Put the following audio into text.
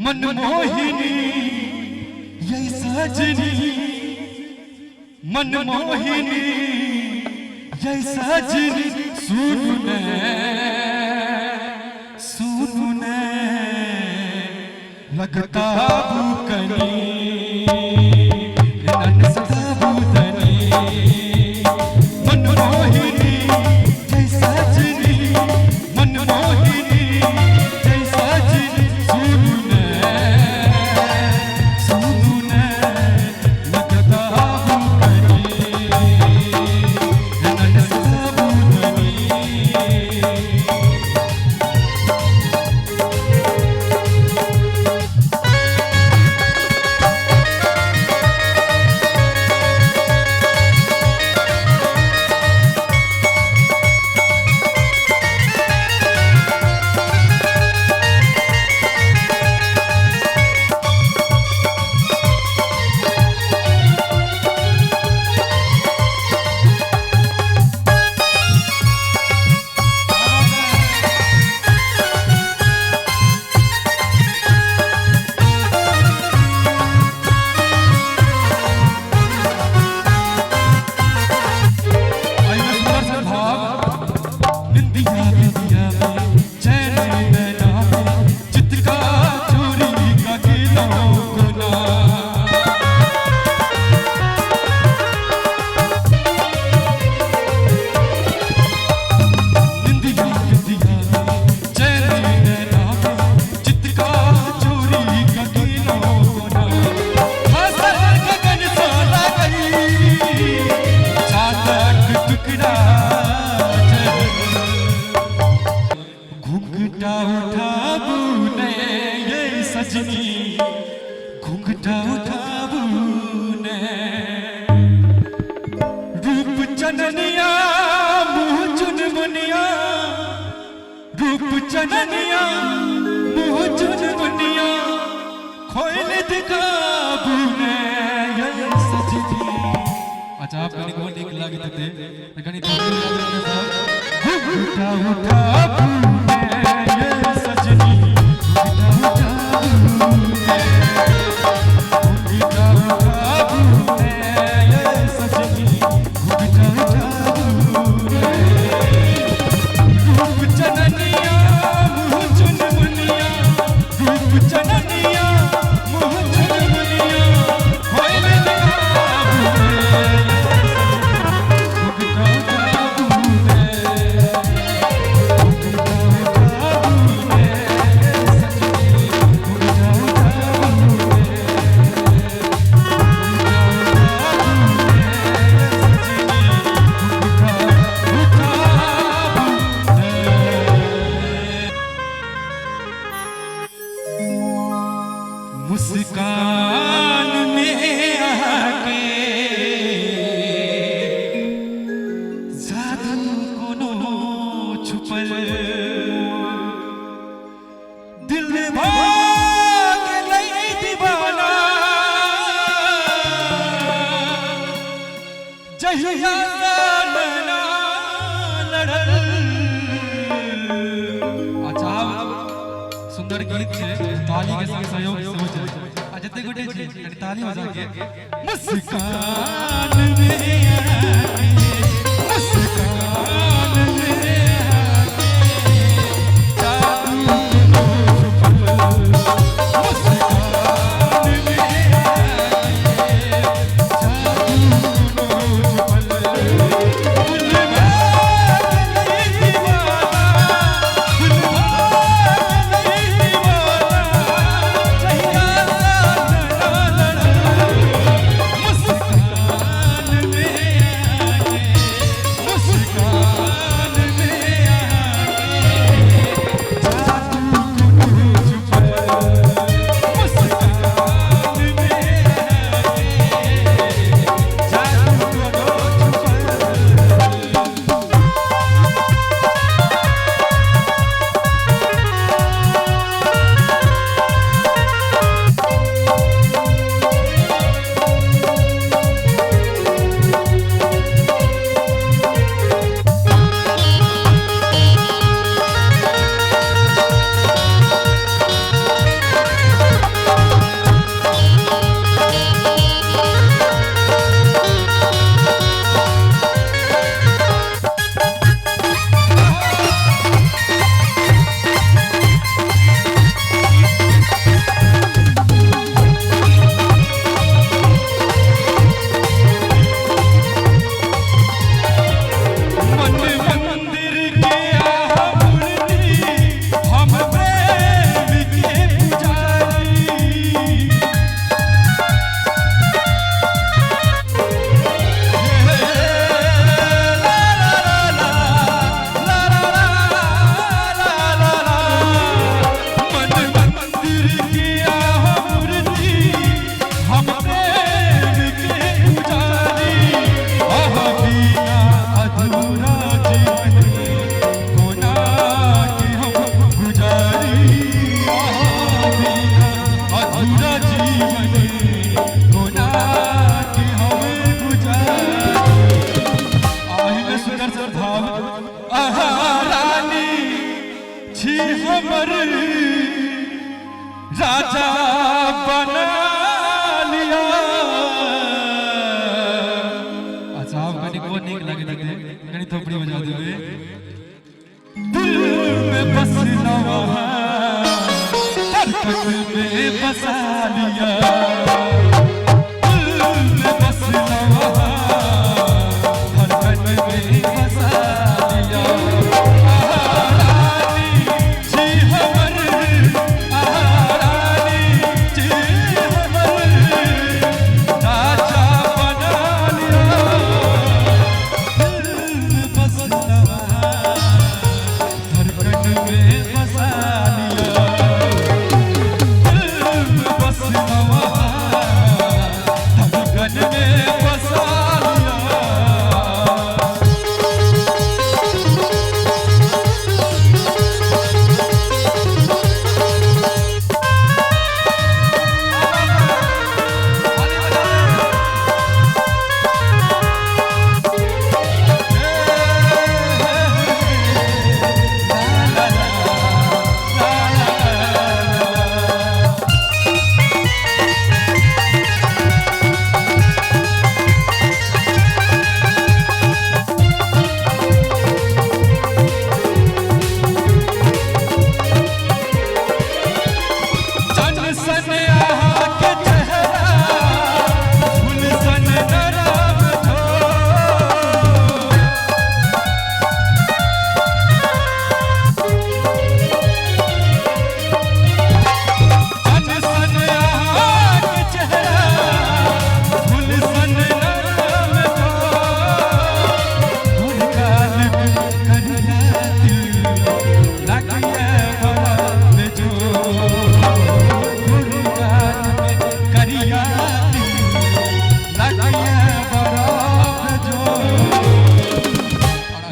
मनमोहिनी यही सजनी, मनमोहिनी यही सजनी, सुन लगता भूकनी मनमोहिनी जय सजनी, मनमोहिनी जय सजनी, सुन लगता भूकनी सजनी, घुंघटा उठाबू ने रूप चननिया मुँह चुनमुनिया, रूप चननिया मुँह चुनमुनिया, खोल दिखाबू ने ये सजनी। अच्छा आप गाने को ठीक लगे थे गाने घुंघटा उठाबू ने ये सजनी, मुस्कान में आके जादू कोनो छुपल, दिल भाग लई दीवाना जहिया लड़ा लड़ल। अच्छा सुंदर गीत है, ताली के संग सहयोग से हो जाए। जते गोटे ताली बजा के मुस्कान में आके, मुस्कान में आके जादू को छुपल, मुस्कान में आके जादू को छुपल, दिल भाग लई दीवाना, दिल भाग लई दीवाना जहिया मुस्कान में आके, मुस्कान राजा बना लिया। अच्छा आप कहीं को नहीं लगे लगते कहीं थोपड़ी बजा दोगे। दिल में बसना वहाँ हरकत में बसा लिया।